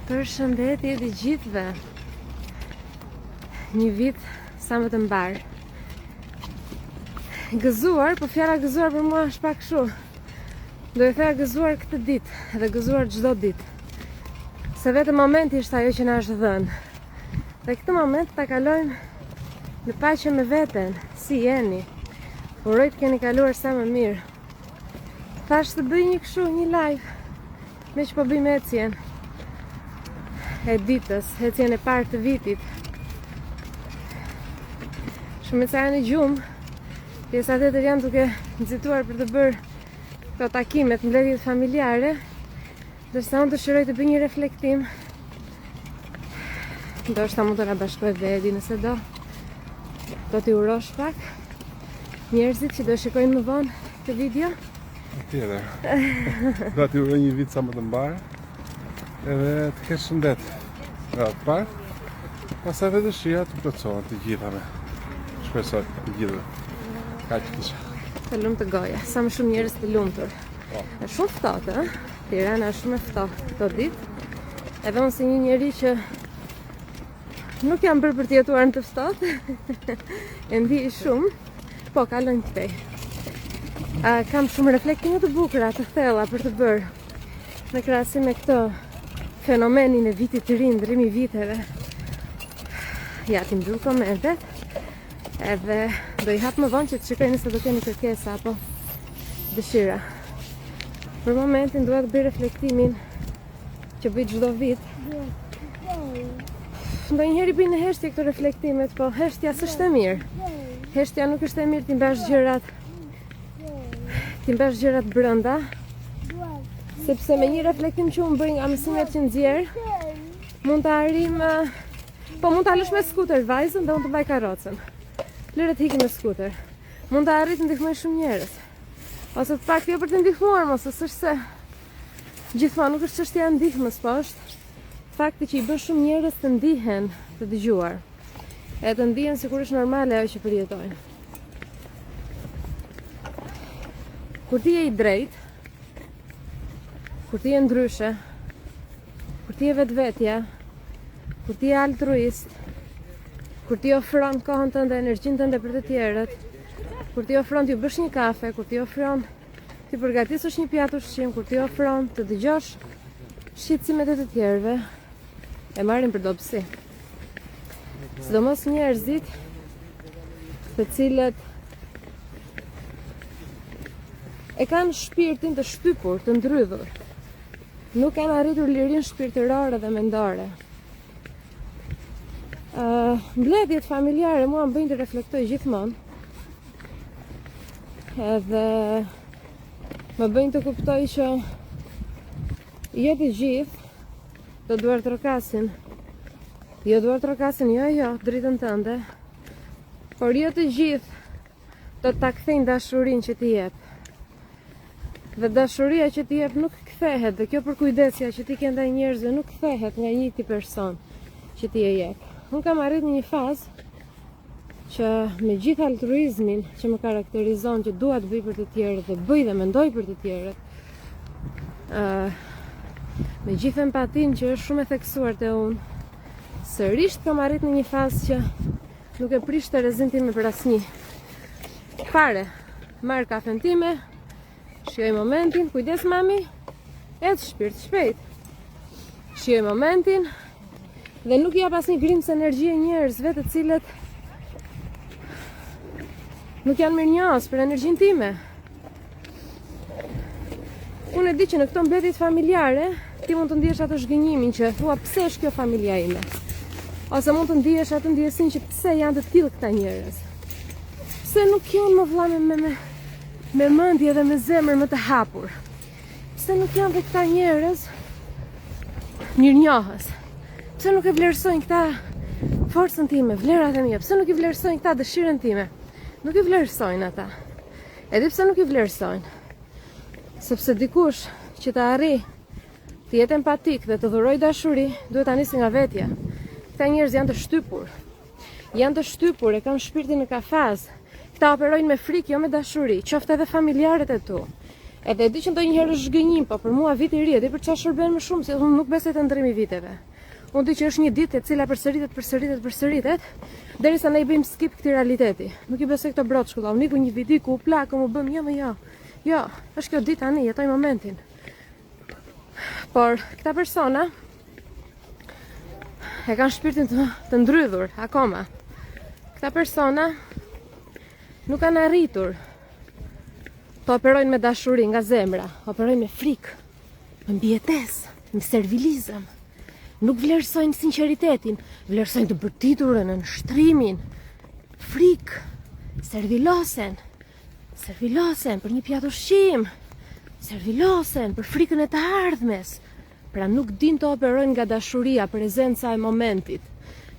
Përshëndetje të gjithëve. Një vit sa më të mbar. Gëzuar, po fjala gëzuar për mua është pak kështu. Do të thëja gëzuar këtë ditë dhe gëzuar çdo ditë. Se vetëm momenti është ajo që na është dhënë. Dhe këtë moment ta kalojmë në paqe me veten. Si jeni? Uroj të keni kaluar sa më mirë. Thash të bëj një kështu, një live, me që po bëjmë ecjen e ditës, ecjen e parë të vitit. Shumë sa janë gjumë, pjesa tjetër janë duke nxituar për të bërë këto takimet, mbledhjet familjare, ndërsa unë dëshiroj të bëj një reflektim. Ndoshta mund të na bashkoj dhe Edi nëse do. Do t'i urosh pak njerëzit që do shikojnë më vonë këtë video. Tjetër. Do t'i uroj një vit sa më të mbar. Edhe të kesh shëndet. Të parë. Pastaj edhe dëshira të plotësohen të gjithave. Shpresoj të gjithëve. Kaq kisha. Të lumtë goja, sa më shumë njerëz të lumtur. Është shumë ftohtë, ëh? Tirana është shumë e ftohtë këto ditë. Edhe unë si një njeri që nuk jam bërë për të jetuar në të ftohtë, e ndij shumë, po kalojnë këtej. Kam shumë reflektime të bukura, të thella për të bërë në krahasim me këtë fenomenin e vitit të ri, ndrimi i viteve. Ja, ti mbyll komentet, edhe do i hap më vonë që të shikoj nëse do keni kërkesa apo dëshira. Për momentin dua të bëj reflektimin që bëj çdo vit. Ndonjëherë bëj në heshtje këto reflektimet, po heshtja s'është e mirë. Heshtja nuk është e mirë, ti mbash gjërat brenda. Sepse me një reflektim që unë bëj nga mësimet që nxjerr, mund të arrim, po mund të alosh me skuter vajzën dhe unë të mbaj karrocën. Lëre të hiqim me skuter. Mund të arrit të ndihmoj shumë njerëz. Ose të pak jo për të ndihmuar, mos është se gjithmonë nuk është çështja e ndihmës, po është fakti që i bën shumë njerëz të ndihen të dëgjuar. E të ndihen sikur është normale ajo që përjetojnë. Kur ti je i drejtë, kur ti je ndryshe, kur ti je vetvetja, kur ti je altruist, kur ti ofron kohën tënde, energjinë tënde për të tjerët, kur ti ofron t'ju bësh një kafe, kur ti ofron t'i përgatisësh një pjatë ushqim, kur ti ofron të dëgjosh shqetësimet e të tjerëve, e marrin për dobësi. Sidomos njerëzit të cilët e kanë shpirtin të shtypur, të ndrydhur. Nuk kanë arritur lirinë shpirtërore dhe mendore. Mbledhjet familjare mua më bëjnë të reflektoj gjithmonë. Edhe më bëjnë të kuptoj që jo të gjithë do duar të trokasin. Jo duar të trokasin, jo, dritën tënde. Por jo të gjithë do ta kthejnë dashurinë që ti jep. Dhe dashuria që ti jep nuk kthehet, dhe kjo përkujdesja që ti ke ndaj njerëzve nuk kthehet nga një tip person që ti e jep. Unë kam arritur në një fazë që me gjithë altruizmin që më karakterizon, që dua të bëj për të tjerët dhe bëj dhe mendoj për të tjerët, me gjithë empatinë që është shumë e theksuar te unë, sërish kam arritur në një fazë që nuk e prish Terezin time për asnjë. Fare, marr kafen time, shijoj momentin, kujdes mami, ec shpirt shpejt. Shijoj momentin dhe nuk jap asnjë grimës energjie njerëzve të cilët nuk janë mirënjohës për energjinë time. Unë e di që në këto mbledhjet familjare ti mund të ndihesh atë zhgënjimin që thua pse është kjo familja ime. Ose mund të ndihesh atë ndjesinë që pse janë të tillë këta njerëz. Pse nuk janë më vëlla me mendje dhe me zemër më të hapur. Pse nuk janë dhe këta njerëz mirënjohës? Pse nuk e vlerësojnë këta forcën time, vlerat e mia? Pse nuk i vlerësojnë këta dëshirën time? Nuk i vlerësojnë ata. Edhe pse nuk i vlerësojnë? Sepse dikush që të arri të jetë empatik dhe të dhuroj dashuri, duhet ta nisë nga vetja. Këta njerëz janë të shtypur. Janë të shtypur, e kanë shpirtin në kafaz. Këta operojnë me frikë, jo me dashuri, qoftë edhe familjarët e tu. Edhe e di që ndonjëherë është zhgënjim, po për mua viti i ri, e di për çfarë shërben më shumë, se unë nuk besoj te ndrimi i viteve. Unë di që është një ditë e cila përsëritet, derisa ne I bëjmë skip këtij realiteti. Nuk I besoj këto broçkulla, unë niku një vidi ku u plakëm, u bëm jo. Jo, është kjo ditë tani, jetoj momentin. Por këta persona e kanë shpirtin të ndrydhur akoma. Këta persona nuk kanë arritur të operojnë me dashuri nga zemra, operojnë me frikë, me mbijetesë, me servilizëm. Nuk vlerësojnë sinqeritetin, vlerësojnë të bërtiturën, në shtrimin, frikë, servilosen për një pjatë ushqim, servilosen për frikën e të ardhmes. Pra nuk din të operojnë nga dashuria, prezenca e momentit.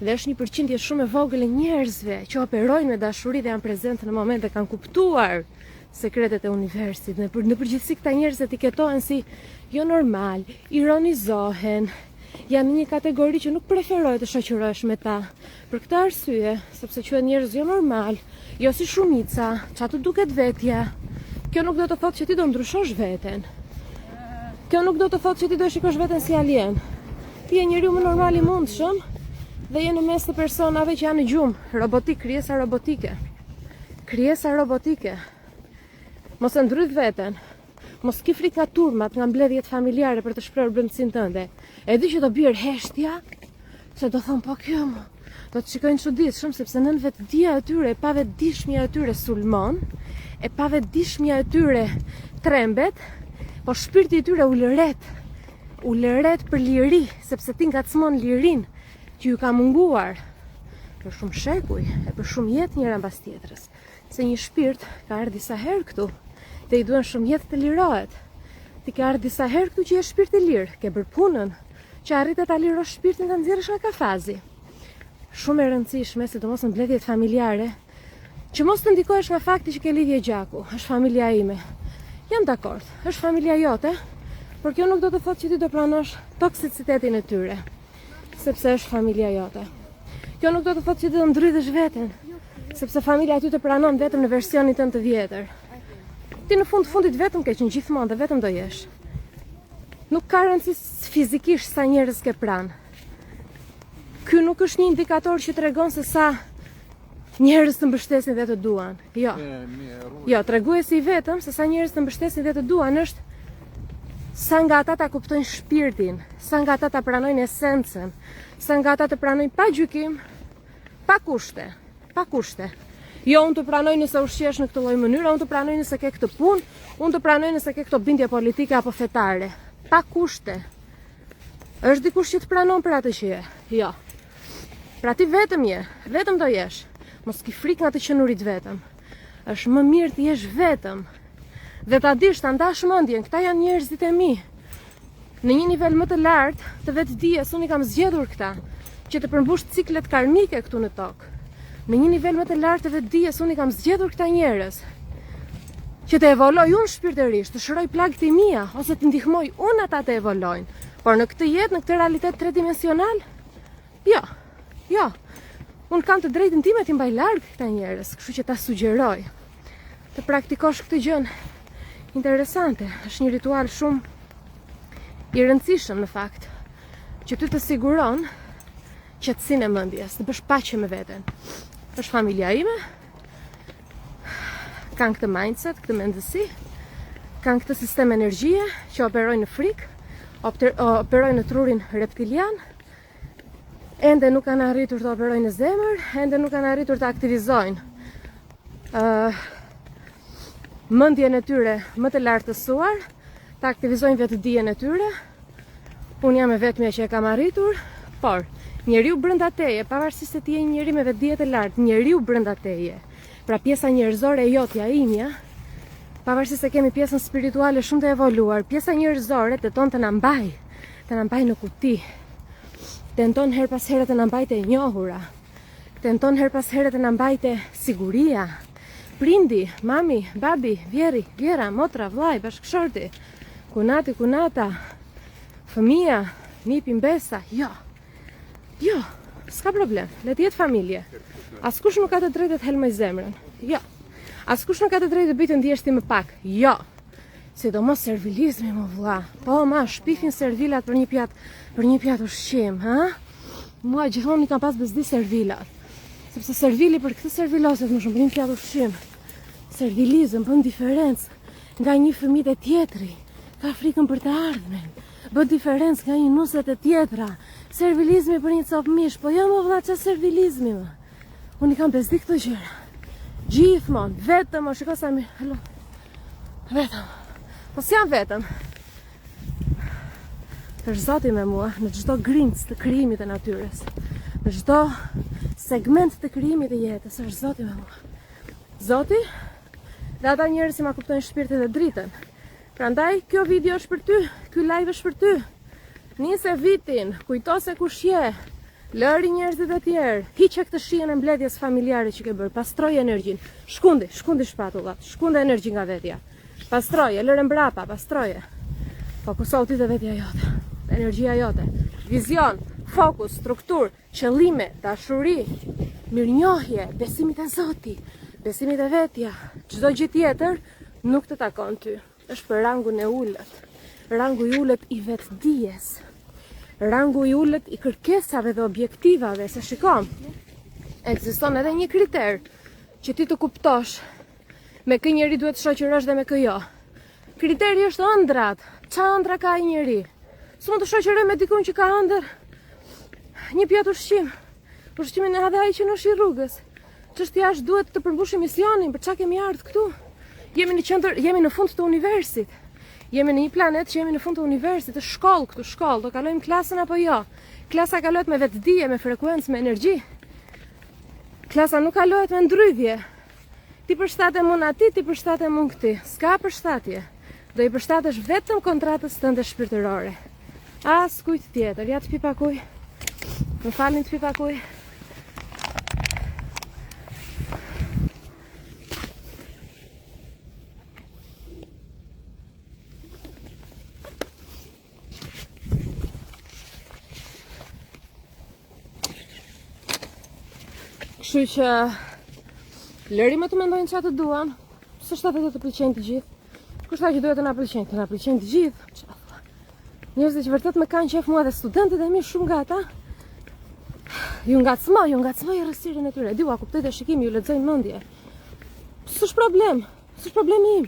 Dhe është një përqindje shumë e vogël e njerëzve që operojnë me dashuri dhe janë prezente në moment dhe kanë kuptuar sekretet e universit. Në përgjithësi këta njerëz etiketohen si jo normal, ironizohen, janë një kategori që nuk preferohet të shoqërohesh me ta. Për këtë arsye, sepse quhen njerëz jo normal, jo si shumica, çfarë të duket vetja. Kjo nuk do të thotë që ti do ndryshosh veten. Kjo nuk do të thotë që ti do shikosh veten si alien. Ti je njeriu më normal I mundshëm dhe je në mes të personave që janë në gjumë, robotik, krijesa robotike. Mos e ndryth veten. Mos ki frikë nga turmat, nga mbledhjet familjare për të shprehur brendësinë tënde. E di që do bjerë heshtja, se do thonë po kjo më. Do të shikojnë çuditshëm sepse nën vetdia e tyre, e pavetdijshmja e tyre sulmon, e pavetdijshmja e tyre trembet, po shpirti I tyre u lëret për liri, sepse ti ngacmon lirin që ju ka munguar për shumë shekuj e për shumë jetë njëra mbas tjetrës. Se një shpirt ka ardhur disa herë këtu dhe I duhen shumë jetë të lirohet. Ti ke ardhur disa herë këtu që je shpirt I lirë, ke bërë punën që arritet ta lirosh shpirtin ta nxjerrësh nga kafazi. Shumë e rëndësishme, sidomos në mbledhjet familjare, që mos të ndikohesh nga fakti që ke lidhje gjaku, është familja ime. Jam dakord, është familja jote, por kjo nuk do të thotë që ti do pranosh toksicitetin e tyre, sepse është familja jote. Kjo nuk do të thotë që ti do ndrydhësh veten, sepse familja aty të pranon vetëm në versionin tënd të vjetër. Ti në fundit vetëm ke qenë gjithmonë dhe vetëm do jesh. Nuk ka rëndësi fizikisht sa njerëz ke pranë. Ky nuk është një indikator që tregon se sa njerëz të mbështesin dhe të duan. Jo. Jo, treguesi I vetëm se sa njerëz të mbështesin dhe të duan është sa nga ata ta kuptojnë shpirtin, sa nga ata ta pranojnë esencën, sa nga ata të pranojnë pa gjykim, pa kushte. Jo, unë të pranoj nëse ushqesh në këtë lloj mënyre, unë të pranoj nëse ke këtë punë, unë të pranoj nëse ke këto bindje politike apo fetare. Pa kushte. Është dikush që të pranon për atë që je? Jo. Pra ti vetëm je, vetëm do jesh. Mos ki frikë nga të qenurit vetëm. Është më mirë të jesh vetëm. Dhe ta dish ta ndash mendjen, këta janë njerëzit e mi. Në një nivel më të lartë të vetdijes unë I kam zgjedhur këta, që të përmbush ciklet karmike këtu në tokë. Në një nivel më të lartë të vetdijes unë I kam zgjedhur këta njerëz, që të evoloj unë shpirtërisht, të shëroj plagët e mia, ose të ndihmoj unë ata të evolojnë. Por në këtë jetë, në këtë realitet tredimensional, jo. Unë kam të drejtën time t'i mbaj larg këta njerëz, kështu që ta sugjeroj të praktikosh këtë gjën interesante. Është një ritual shumë I rëndësishëm në fakt, që ty të siguron qetësinë e mendjes, të bësh paqe me veten. Është familja ime, kanë këtë mindset, këtë mendësi, kanë këtë sistem energjie që operojnë në frikë, operojnë në trurin reptilian, ende nuk kanë arritur të operojnë në zemër, ende nuk kanë arritur të aktivizojnë mendjen e tyre më të lartësuar, të aktivizojnë vetdijen e tyre. Unë jam e vetmja që e kam arritur, por njeriu brenda teje, pavarësisht se ti je një njeri me vetdije të lartë, njeriu brenda teje, pra pjesa njerëzore e jotja imja, pavarësisht se kemi pjesën spirituale shumë të evoluar, pjesa njerëzore tenton të na mbaj në kuti. Tenton her pas here të na mbajë e njohura. Tenton her pas here të na mbajë siguria. Prindi, mami, babi, vjera, motra, vllai, bashkëshorti, kunata, fëmia, nipi, mbesa. Jo, s'ka problem, le të jetë familje. Askush nuk ka të drejtë të helmoj zemrën. Jo. Askush nuk ka të drejtë të bëjë të ndjesh ti më pak. Jo. Sidomos servilizmi më vlla. Po ma shpifin servilat për një pjatë ushqim, ha? Mua gjithmonë i kam pas bezdi servilat. Sepse servili për këtë serviloset më shumë për një pjatë ushqim. Servilizëm bën diferencë nga një fëmijë te tjetri. Ka frikën për të ardhmen. Bën diferencë nga një nuse te tjetra. Servilizmi për një copë mish, po jo më vlla ç'a servilizmi më. Unë i kam bezdi këto gjëra. Gjithmonë, vetëm, o shiko sa mirë. Hello. Vetëm. Po s'jam vetëm. Është Zoti me mua në çdo grimc të krijimit të natyrës. Në çdo segment të krijimit të jetës, është Zoti me mua. Zoti dhe ata njerëz që ma kuptojnë shpirtin dhe dritën. Prandaj kjo video është për ty, ky live është për ty. Nise vitin, kujto se kush je. Lëri njerëzit e tjerë, hiqe këtë shijen e mbledhjes familjare që ke bërë, pastroje energjinë. Shkundi shpatullat, shkunde energji nga vetja. Pastroje, lëre mbrapa, pastroje. Fokuso ti te vetja jote, energjia jote, vizion, fokus, struktur, qëllime, dashuri, mirënjohje, besimit e Zotit, besimit e vetja. Çdo gjë tjetër nuk të takon ty. Është për rangun e ulët. Rangu i ulët i vetdijes. Rangu i ulët i kërkesave dhe objektivave, se shikom, ekziston edhe një kriter që ti të kuptosh me kë njeri duhet shoqërosh dhe me kë jo. Kriteri është ëndrat. Qa ëndra ka i njeri? S'mund të shoqëroj me dikun që ka ëndër një pjatë ushqim. Ushqimin e hadhe ai që në shi rrugës. Çështja është duhet të përmbushim misionin, për çka kemi ardhur këtu. Jemi në fund të universit. Jemi në një planet që jemi në fund të universit, të shkollë këtu, shkollë, do kalojmë klasën apo jo? Klasa kalohet me vetdije, me frekuencë, me energji. Klasa nuk kalohet me ndrydhje. Ti përshtatem unë ati, ti përshtatem unë këti. S'ka përshtatje. Do i përshtatesh vetëm kontratës tënde shpirtërore. As kujt tjetër, ja të pi pakuj. Më falni të pi pakuj. Kështu që lëri më të mendojnë çfarë të duan, s'është atë të pëlqejnë të gjithë. Kush tha që duhet të na pëlqejnë të gjithë. Njerëzit që vërtet më kanë qef mua dhe studentët e mi shumë nga ata, ju ngacmoj rrësirën e tyre. Dua kuptoj të shikimi, ju lexojnë mendje. S'është problemi im.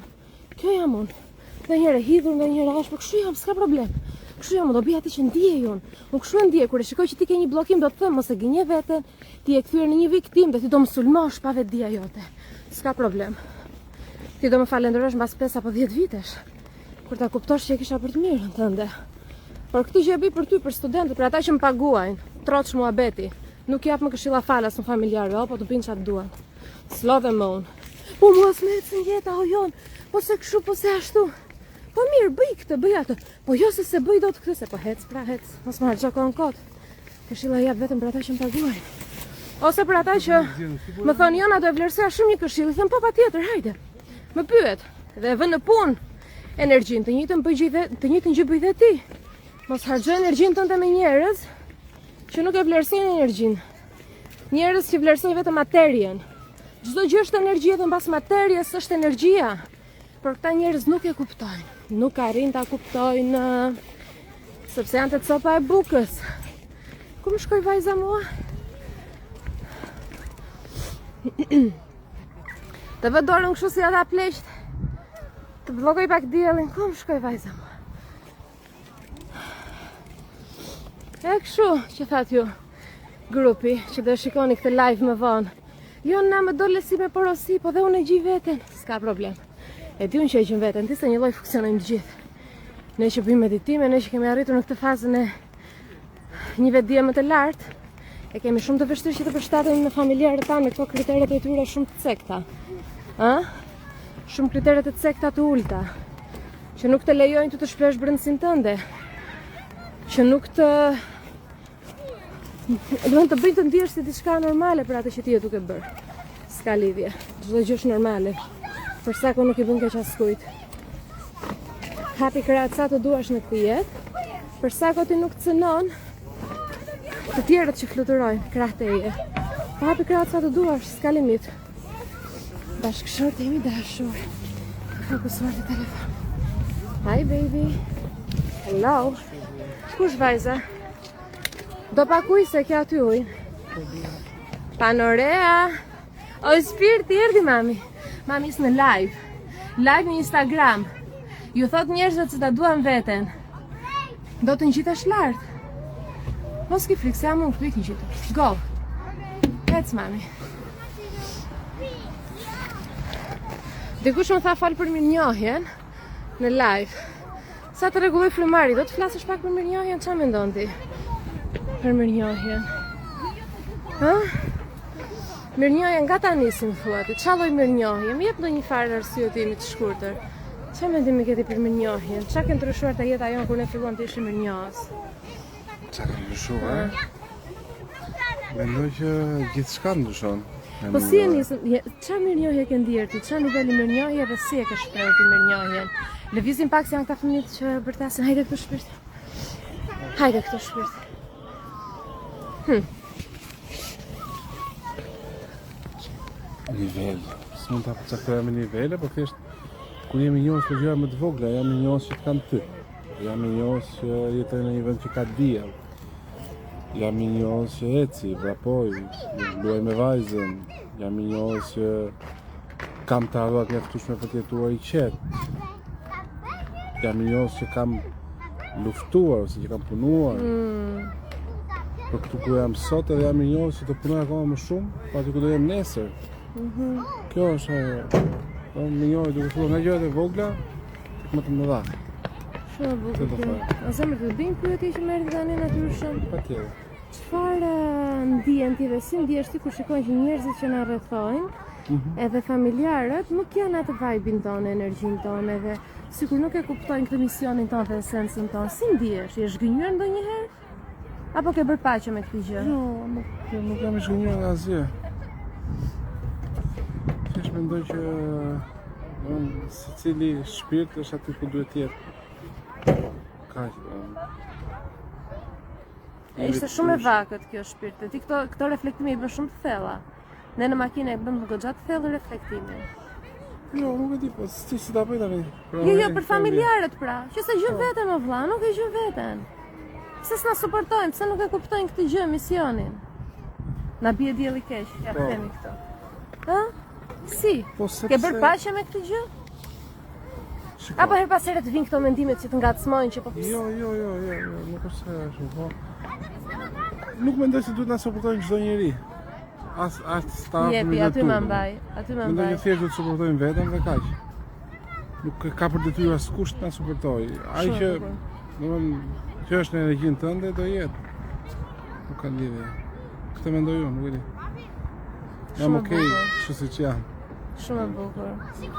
Kjo jam unë. Ndonjëherë hidhur, ndonjëherë ashpër, kështu jam, s'ka problem. Kështu jam, do bëj atë që ndjej unë. Unë kështu ndjej, kur e shikoj që ti ke një bllokim, do të them mos e gënje veten, ti je kthyer në një viktim dhe ti do më sulmosh pa vetdia jote. S'ka problem. Ti do më falenderosh mbas 5 apo 10 vitesh, kur ta kuptosh që e kisha për të mirën tënde. Por këtë gjë e bëj për ty, për studentët, për ata që më paguajnë, troç muhabeti. Nuk jap më këshilla falas në familjarëve, po të bëjnë çfarë duan. S'lodhem më unë. Po mua s'më ecën jeta o jon, po se kështu, po se ashtu. Po mirë, bëj këtë, bëj atë. Po jo se bëj dot këtë, se po hec, pra hec. Mos më harxho kohën kot. Këshilla jap vetëm për ata që më paguajnë. Ose për ata që më thonë Jona do e vlerësoja shumë një këshill, i them po patjetër, hajde. Më pyet dhe e vën në punë energjinë, të njëjtën gjë bëj dhe ti. Mos harxho energjinë tënde me njerëz që nuk e vlerësojnë energjinë. Njerëz që vlerësojnë vetëm materjen. Çdo gjë është energji dhe mbas materjes është energjia. Por këta njerëz nuk e kuptojnë. Nuk arrin ta kuptojnë sepse janë të copa e bukës. Ku më shkoj vajza mua? Të vë dorën kështu si ata pleqt. Të bllokoj pak diellin. Ku më shkoj vajza mua? E kështu që thatë ju grupi që do shikoni këtë live më vonë. Jo na më dole si me porosi, po dhe unë e gjej veten, s'ka problem. E di unë që e gjej veten, ti se një lloj funksionojmë të gjithë. Ne që bëjmë meditime, ne që kemi arritur në këtë fazën e një vetdije më të lartë, e kemi shumë të vështirë që të përshtatemi me familjarët tanë me këto kriteret e tyre shumë të cekta. Shumë kriteret e cekta të ulta, që nuk të lejojnë të shpresh brendësinë tënde, që nuk të të bëjnë të ndihesh si diçka normale për atë që ti je duke bërë. S'ka lidhje. Çdo gjë është normale. Për sa kohë nuk i bën keq askujt. Hapi krahas sa të duash në këtë jetë. Për sa kohë ti nuk cënon të tjerët që fluturojnë krahët e je. Hapi krahas sa të duash, s'ka limit. Bashkëshorti im i dashur. Fokusuar te telefon. Hi baby. Hello. Kush vajza? Do pakuj se kjo aty ujnë. Panorea. O Spirti, erdi mami. Mami is në live. Live në Instagram. Ju thot njerëzve që ta duan veten. Do të ngjitesh lart. Mos ki frikë, se jam unë këtu i ngjitesh. Go. Ec mami. Dikush më tha fal për mirënjohjen në live. Sa të rregulloj frymari, do të flasësh pak për mirënjohjen, çfarë mendon ti? Për mirënjohjen. Ha? Mirënjohjen nga tani si më thua ti, çfarë lloj mirënjohje? Më jep ndonjë farë arsye timi të shkurtër. Çfarë mendimi ke ti për mirënjohjen? Çka ke ndryshuar te jeta jon kur ne filluam të ishim mirënjohës? Çka ka ndryshuar? Mendoj që gjithçka ndryshon. Po si e nisëm, çfarë mirënjohje ke ndier ti? Çfarë niveli mirënjohje dhe si e ke shprehur ti mirënjohjen? Lëvizim pak se janë këta fëmijë që bërtasin. Hajde këtu shpirt. Hajde këtu shpirt. Nivel. S'mund ta përcaktoj me nivele, por thjesht kur jemi njohës për gjëra më të vogla, jam i njohës që të kam ty. Jam i njohës që jetoj në një vend që ka diell. Jam i njohës që eci, vrapoj, luaj me vajzën. Jam i njohës që kam të arruat mjaftueshme për të jetuar i qetë. Jam i njohës që kam luftuar ose që kam punuar. Për këtu ku jam sot edhe jam i njohës që të punoj akoma më shumë, pa aty ku do jem nesër. Kjo është ajo. Po më njohë duke filluar nga gjërat e vogla më të mëdha. Shumë bukur. A zemër të bëjmë pyetje që merr tani natyrshëm? Patjetër. Çfarë ndihen ti dhe si ndihesh ti kur shikon që njerëzit që na rrethojnë, edhe familjarët nuk janë atë vibe-in tonë, energjinë tonë, edhe sikur nuk e kuptojnë këtë misionin tonë dhe esencën tonë. Si ndihesh? Je zhgënjur ndonjëherë? Apo ke bërë paqe me këtë gjë? Jo, nuk jam i zhgënjur nga asgjë. Thjesht mendoj që secili shpirt është aty ku duhet të jetë. Kaq. Ishte shumë e vakët kjo shpirti. Ti këto reflektime i bën shumë të thella. Ne në makinë e bëm goxha të thellë reflektimin. Jo, nuk e di, po si ta bëj tani? Jo, për familjarët pra. Që se gjën veten o vlla, nuk e gjën veten. Pse s'na suportojnë, pse nuk e kuptojnë këtë gjë, misionin? Na bie dielli keq, ja themi këtë. Ë? Si? Ke bërë paqe me këtë gjë? Apo her pas here të vinë këto mendimet që të ngacmojnë që po pse? Jo, nuk është ashtu, po. Nuk mendoj se duhet na suportojnë çdo njeri. As stafin. Jepi, aty më mbaj. Mendoj që thjesht duhet të suportojnë veten dhe kaq. Nuk ka për detyrë askush të na suportojë. Ai që, domethënë, që është në energjinë tënde do jetë. Nuk ka lidhje. Këtë mendoj unë, nuk e di. Jam okej, kështu siç jam. Shumë e bukur.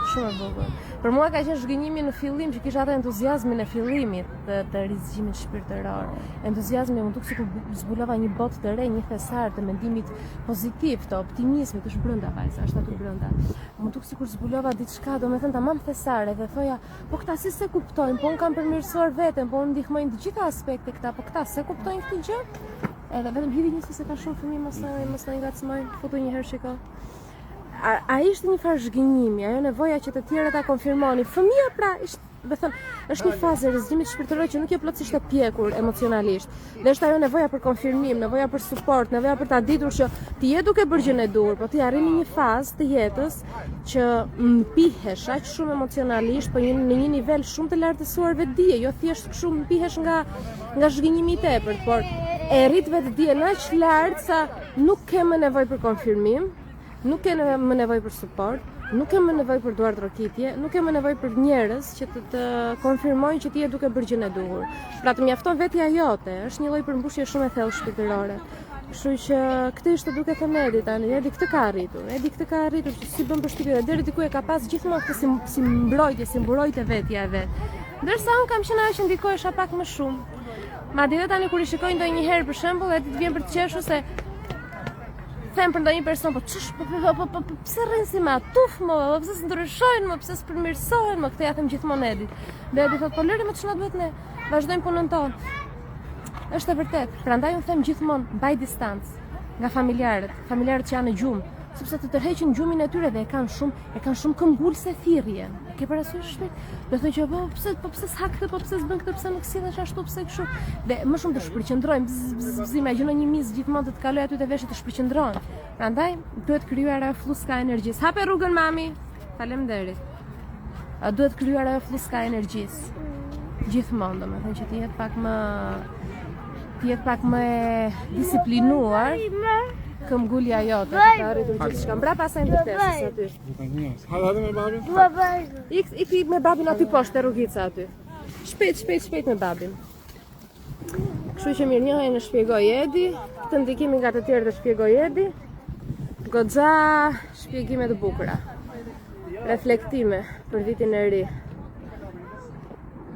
Shumë e bukur. Për mua ka qenë zhgënjimi në fillim që kisha atë entuziazmin e fillimit të rizgjimit shpirtëror. Entuziazmi më duk sikur zbulova një botë të re, një thesar të mendimit pozitiv, të optimizmit, është brenda vajza, është aty brenda. Më duk sikur zbulova diçka, domethënë tamam thesare dhe thoja, po këta si se kuptojnë, po unë kam përmirësuar veten, po unë ndihmojnë të gjitha aspekte këta, po këta se kuptojnë këtë gjë? Edhe vetëm hidhi një se ka shumë fëmijë mos na ngacmojnë, futu një herë shiko. A ishte një farë zhgënjimi, ajo nevoja që të tjerët ta konfirmonin. Fëmia pra është një fazë e rrezikimit shpirtëror që nuk je plotësisht e pjekur emocionalisht. Dhe është ajo nevoja për konfirmim, nevoja për suport, nevoja për ta ditur që ti je duke bërë gjën e dur, po ti arrin në një fazë të jetës që mpihesh aq shumë emocionalisht, po në një nivel shumë të lartësuar vetdije, jo thjesht kështu mpihesh nga zhgënjimi i tepërt, por e rrit vetdijen aq lart sa nuk ke më nevojë për konfirmim. Nuk ke më nevojë për suport, nuk ke më nevojë për duar trokitje, nuk ke më nevojë për njerëz që të konfirmojnë që ti je duke bërë gjën e duhur. Pra të mjafton vetja jote, është një lloj përmbushje shumë e thellë shpirtërore. Kështu që këtë ishte duke thënë Edi tani, Edi këtë ka arritur, që si bën përshtypje dhe deri diku e ka pas gjithmonë këtë si mbrojtje, si mburojtje vetja e vet. Ndërsa unë kam qenë ajo që ndikohesha pak më shumë. Madje tani kur i shikoj ndonjëherë për shembull, Edi të vjen për të qeshur se them për ndonjë person, po pse rrin si me atuf më, pse s'ndryshojnë më, pse s'përmirësohen më, këtë ja them gjithmonë Edit. Dhe Edi thot, po lëri më ç'na duhet ne, vazhdojmë punën tonë. Është e vërtetë. Prandaj unë them gjithmonë mbaj distancë nga familjarët që janë në gjumë, sepse të tërheqin gjumin e tyre dhe e kanë shumë këmbgulse thirrje. E ke parasysh shpejt? Do thonë që po pse s'ha këtë, po pse s'bën këtë, pse nuk sillesh ashtu, pse kështu. Dhe më shumë të shpërqendrojmë, imagjino një mizë gjithmonë të kaloj aty te veshët të shpërqendrohen. Prandaj duhet krijuar ajo fluska energjisë. Hape rrugën mami. Faleminderit. Duhet krijuar ajo fluska energjisë. Gjithmonë, domethënë që të jetë pak më disiplinuar. Këmbgulja jote, të arritur gjithçka. Mbra pasaj mbërtesës aty. Hajde me babin. Ik me babin aty poshtë te rrugica aty. Shpejt me babin. Kështu që mirë njohje në shpjegoj Edi, të ndikimin nga të tjerë të shpjegoj Edi. Goxha shpjegime të bukura. Reflektime për vitin e ri.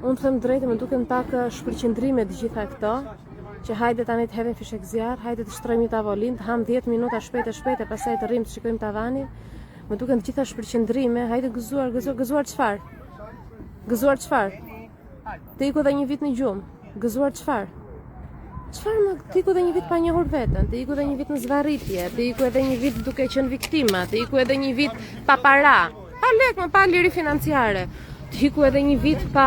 Unë them drejtë, më duken pak shpërqendrime të gjitha këto. Që hajde tani të hedhim fishek zjarr, hajde të shtrojmë një tavolinë, të ham 10 minuta shpejt e pastaj të rrim të shikojmë tavanin. Më duken të gjitha shpërqendrime, hajde gëzuar çfarë? Gëzuar çfarë? Të iku edhe një vit në gjumë. Gëzuar çfarë? Çfarë më të iku edhe një vit pa njohur veten, të iku edhe një vit në zvarritje, të iku edhe një vit duke qenë viktima, të iku edhe një vit pa para, pa lekë, pa liri financiare, të iku edhe një vit pa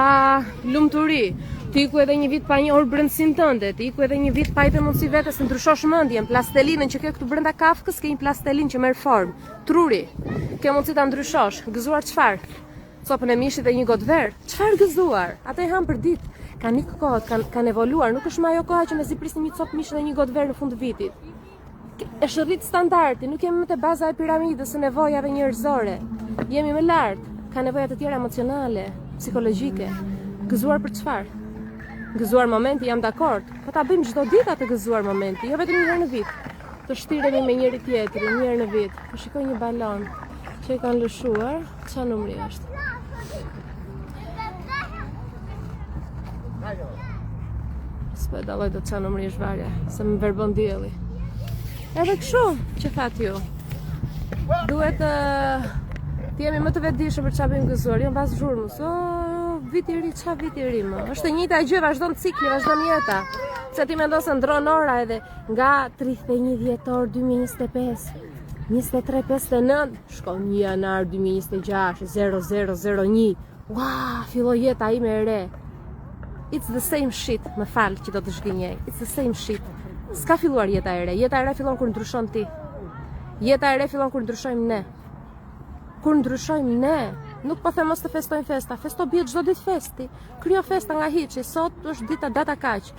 lumturi. Ti iku edhe një vit pa njohur brendësinë tënde, ti iku edhe një vit pa i të mundësi vetes të ndryshosh mendjen, plastelinën që ke këtu brenda kafkës, ke një plastelin që merr formë, truri, ke mundësi ta ndryshosh. Gëzuar çfarë? Copën e mishit dhe një gotë verë. Çfarë gëzuar? Ata i han për ditë. Kanë ikë kohët, kanë evoluar, nuk është më ajo koha që mezi prisnim një copë mishi dhe një gotë verë në fund të vitit. Është rrit standardi, nuk jemi më te baza e piramidës së nevojave njerëzore. Jemi më lart, ka nevoja të tjera emocionale, psikologjike. Gëzuar për çfarë? Gëzuar momenti, jam dakord, po ta bëjmë çdo ditë atë gëzuar momenti, jo vetëm një herë në vit. Të shtiremi me njëri tjetrin, një herë në vit. Po shikoj një balon që e kanë lëshuar, ç'a numri është? S'po dalloj do ç'a numri është varja, se më verbon dielli. Edhe kështu që that ju. Duhet të jemi më të vetëdijshëm për ç'a bëjmë gëzuar, jo mbas zhurmës. Viti i ri, ç'a viti i ri më? Është e njëjta gjë, vazhdon cikli, vazhdon jeta. Pse ti mendon se ndron ora edhe nga 31 dhjetor 2025, 23:59, shkon 1 janar 2026, 0001. Ua, filloi jeta ime e re. It's the same shit, më fal që do të zhgënjej. It's the same shit. S'ka filluar jeta e re. Jeta e re fillon kur ndryshon ti. Jeta e re fillon kur ndryshojmë ne. Kur ndryshojmë ne. Nuk po them mos të festojmë festa, festo bie çdo ditë festi. Krijo festa nga hiçi, sot është data kaq.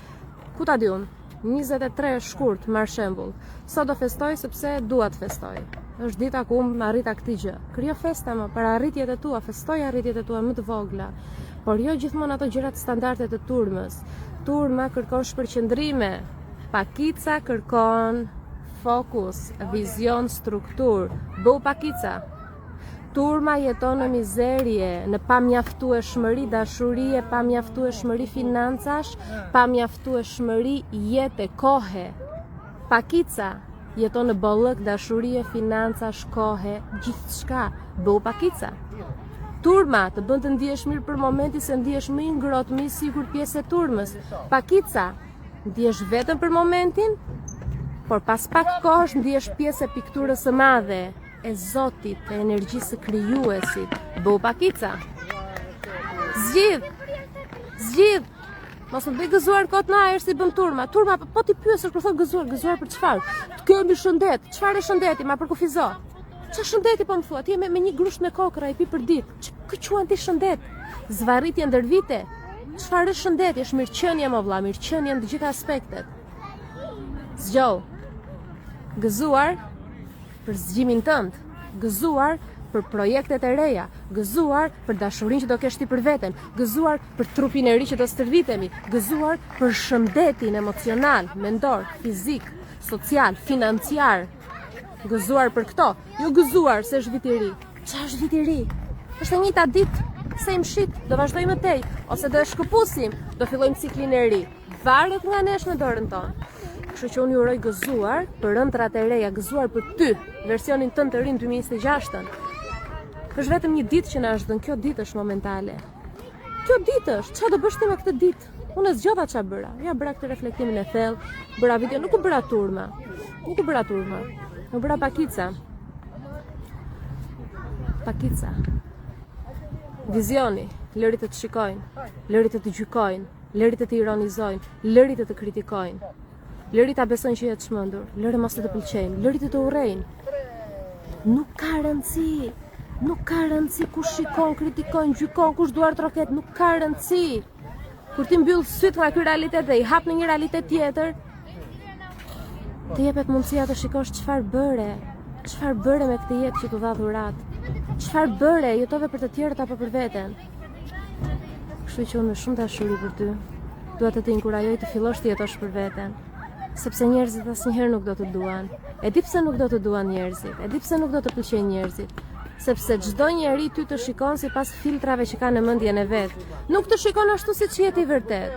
Ku ta di unë? 23 shkurt, marr shembull. Sot do festoj sepse dua të festoj. Është dita ku unë arrita këtë gjë. Krijo festa më për arritjet e tua, festoj arritjet e tua më të vogla. Por jo gjithmonë ato gjërat standarde të turmës. Turma kërkon shpërqendrime. Pakica kërkon fokus, vizion, struktur. Bëu pakica. Turma jeton në mizerje, në pamjaftueshmëri dashurie, pamjaftueshmëri financash, pamjaftueshmëri jete, kohe. Pakica jeton në bollëk dashurie, financash, kohe, gjithçka. Bëu pakica. Turma të bën të ndihesh mirë për momentin se ndihesh më i ngrohtë, më i sigurt pjesë e turmës. Pakica, ndihesh vetëm për momentin, por pas pak kohësh ndihesh pjesë e pikturës së madhe. E Zotit, e energjisë krijuesit. Bëu pakica. Zgjidh. Mos më bëj gëzuar kot në ajër si bën turma. Turma po ti pyesësh kur thon gëzuar për çfarë? Të kemi shëndet. Çfarë është shëndeti? Ma për kufizo. Ç'a shëndeti po më thua? Ti me një grusht me kokra i pi për ditë. Kë quan ti shëndet? Zvarritje ndër vite. Çfarë është shëndeti? Është mirëqenie më vëlla, mirëqenie në të gjitha aspektet. Zgjoj. Gëzuar për zgjimin tënd, gëzuar për projektet e reja, gëzuar për dashurinë që do kesh ti për veten, gëzuar për trupin e ri që do stërvitemi, gëzuar për shëndetin emocional, mendor, fizik, social, financiar. Gëzuar për këto, jo gëzuar se është vit i ri. Ç'a është vit i ri? Është e njëjta ditë, same shit, do vazhdojmë më tej, ose do e shkëpusim, do fillojmë ciklin e ri. Varet nga nesh me dorën tonë. Kështu që unë ju uroj gëzuar për ëndrat e reja, gëzuar për ty, versionin tënd të ri në 2026. Është vetëm një ditë që na është dhënë, kjo ditë është momentale. Kjo ditë është, ç'a do bësh ti me këtë ditë? Unë zgjodha ç'a bëra. Ja bëra këtë reflektimin e thellë, bëra video, nuk u bëra turma. Nuk u bëra turma. U bëra pakica. pakica. Vizioni, lëri të shikojnë, lëri të gjykojnë, lëri të ironizojnë, lëri të kritikojnë. Lëri ta besojnë që jetë çmendur, lëri mos të pëlqejnë, lëri të urrejnë. Nuk ka rëndësi. Nuk ka rëndësi kush shikon, kritikon, gjykon, kush duart roket, nuk ka rëndësi. Kur ti mbyll syt nga ky realitet dhe i hap në një realitet tjetër, të jepet mundësia të shikosh çfarë bëre me këtë jetë që t'u dha dhurat. Çfarë bëre, jetove për të tjerët apo për veten. Kështu që unë me shumë dashuri për ty, dua të inkurajoj të fillosh të jetosh për veten. Sepse njerëzit asnjëherë nuk do të duan. E di pse nuk do të duan njerëzit, e di pse nuk do të pëlqejnë njerëzit. Sepse çdo njeri ty të shikon sipas filtrave që ka në mendjen e vet. Nuk të shikon ashtu siç je ti vërtet.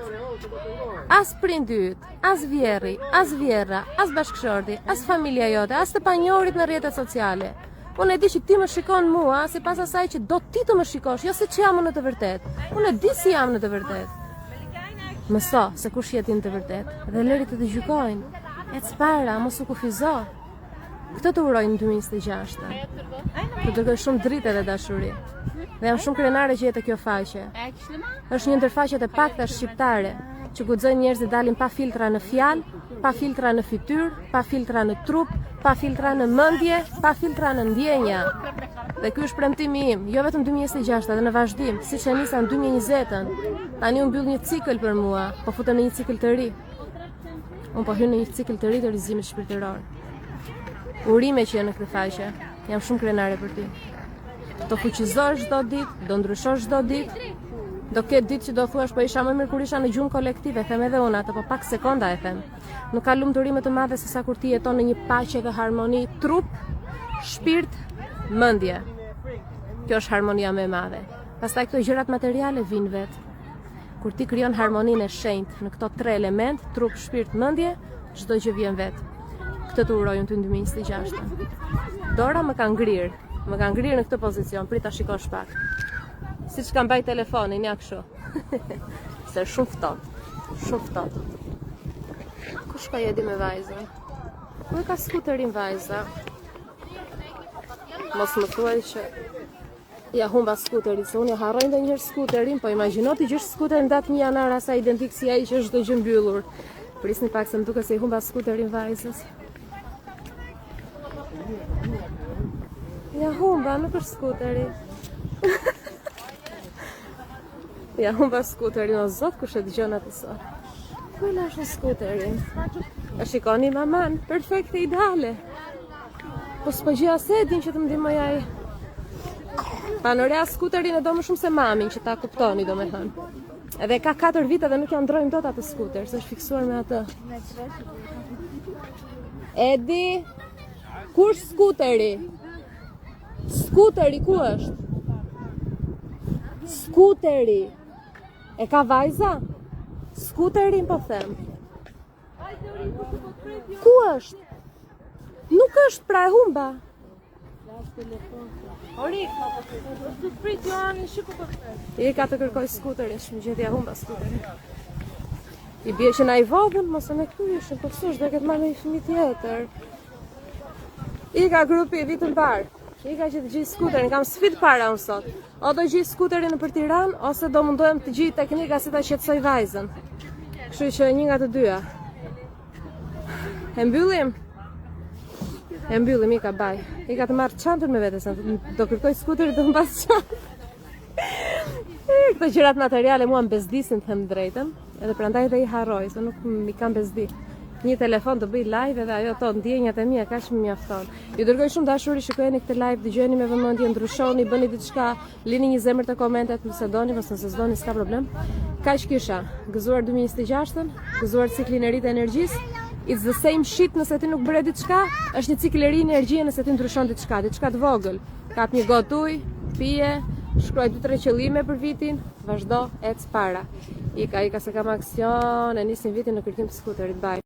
As prindi yt, as vjerri, as vjerra, as bashkëshorti, as familja jote, as të panjohurit në rrjetet sociale. Unë e di që ti më shikon mua sipas asaj që do ti të më shikosh, jo siç jam në të vërtet. Unë e di si jam në të vërtet. Mëso se kush je ti në të vërtet dhe lëri të gjykojnë. Ec para, mos u kufizo. Këtë të uroj në 2026. Të dërgoj shumë dritë dhe dashuri. Dhe jam shumë krenare që jetë kjo faqe. Është një ndër faqet e pakta shqiptare që guxojnë njerëzit dalin pa filtra në fjalë, pa filtra në fytyrë, pa filtra në trup, pa filtra në mendje, pa filtra në ndjenja. Dhe ky është premtimi im, jo vetëm 2026, edhe në vazhdim, siç e nisa në 2020-ën. Tani unë mbyll një cikël për mua, po futem në një cikël të ri. Unë po hyj në një cikël të ri të rrezimit shpirtëror. Urime që janë në këtë faqe. Jam shumë krenare për ty. Do fuqizosh çdo ditë, do ndryshosh çdo ditë. Do ketë ditë që do thuash po isha më mirë kur isha në gjumë kolektive, them edhe unë atë, po pak sekonda e them. Nuk ka lumturi më të madhe se sa kur ti jeton në një paqe dhe harmoni trup, shpirt, mendje. Kjo është harmonia më e madhe. Pastaj këto gjërat materiale vijnë vet. Kur ti krijon harmoninë e shenjtë në këto tre element, trup, shpirt, mendje, çdo gjë vjen vet. Këtë të uroj unë ty në 2026. Dora më ka ngrirë në këtë pozicion, prit ta shikosh pak. Siç ka mbaj telefonin, ja kështu. Se shumë ftohtë. Kush ka jedi me vajzën? Ku e ka skuterin vajza? Mos më thuaj që ja humba skuterin, se unë ja harroj ndonjëherë skuterin, po imagjino ti gjesh skuterin datë 1 janar asa identik si ai që është çdo gjë mbyllur. Prisni pak se më duket se i humba skuterin vajzës. Ja humba, nuk është skuteri. Ja humba skuterin, o zot, kush e dëgjon atë sot. Ku e lash skuterin? E shikoni maman, perfekte, ideale. Po s'po gjej as e din që të më ndihmoj ai. Panorea skuterin e do më shumë se mamin, që ta kuptoni domethënë. Edhe ka 4 vite dhe nuk ja ndrojmë dot atë skuter, se është fiksuar me atë. Edi, kur skuteri? Skuteri ku është? Skuteri. E ka vajza? Skuterin po them. Ku është? Nuk është pra e humba. I ka të kërkoj skuterin, shumë gjithja humba skuterin. I bje që na i vogën, mos e me këtu ishën, po pësush dhe këtë marrë një fëmijë tjetër. I ka grupi vitën parë. I ka që të gjithë skuterin, kam sfidë para unë sot. O do gjithë skuterin në për Tiranë, ose do mundohem të gjithë teknika si ta qetësoj vajzën. Kështu që një nga të dyja. E mbyllim? E mbyllim, i ka baj. I ka të marrë çantën me vete, se do kërkoj skuterin do mbas çantë. Këto gjërat materiale mua më bezdisin, të them drejtën, edhe prandaj dhe i harroj, se nuk mi kam bezdi. Një telefon të bëj live edhe ajo thot ndjenjat e mia kaq më mjafton. Ju dërgoj shumë dashuri, shikojeni këtë live, dëgjoni me vëmendje, ndryshoni, bëni diçka, lini një zemër të komentet nëse doni, ose nëse s'doni s'ka problem. Kaq kisha, gëzuar 2026-ën, gëzuar ciklin e ri të energjisë. It's the same shit nëse ti nuk bëre diçka, është një cikël i ri energjie nëse ti ndryshon diçka të vogël. Kap një gotë ujë, pije, shkruaj 2-3 qëllime për vitin, vazhdo, ec para. Ika se kam aksion, e nisin vitin në kërkim të skuterit, bye.